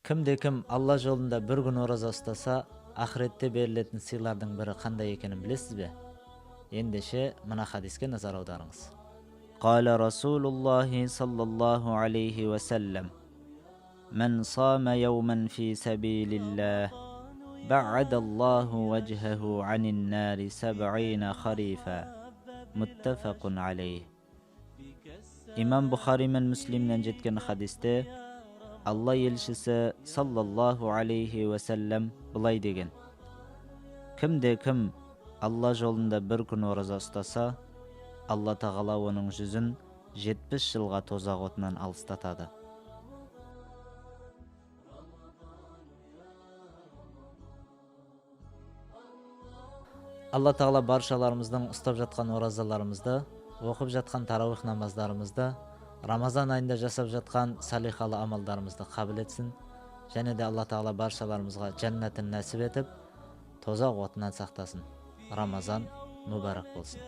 Кімде-кім Алла жолында бір күн ораза ұстаса, ақыретте берілетін сыйлардың бірі қандай екенін білесіз бе? Ендеше мына хадиске назар аударыңыз. Қала Расулуллахи саллаллаху алейхи вассалам: Мен сама яуман фи сабилиллах, ба'адаллаху ваджхаху анин нари саб'ина харифа. Muttafaqun алейх. Имам Бухари мен Муслимнен жеткен хадисте Алла елшісі саллаллаху алейхи вассалам былай деген: Кімде-кім Алла жолында бір күн ораза ұстаса, Алла тағала оның жүзін 70 жылға тозақ отынан алыстатады. Алла тағала баршаларымыздың ұстап жатқан оразаларымызды, оқып жатқан тарауих намаздарымызды, Рамазан айында жасап жатқан салихалы амалдарымызды қабыл етсін, және де Алла тағала баршаларымызға жәннатын нәсіп етіп, тозақ отынан сақтасын. Рамазан мүбәрәк болсын.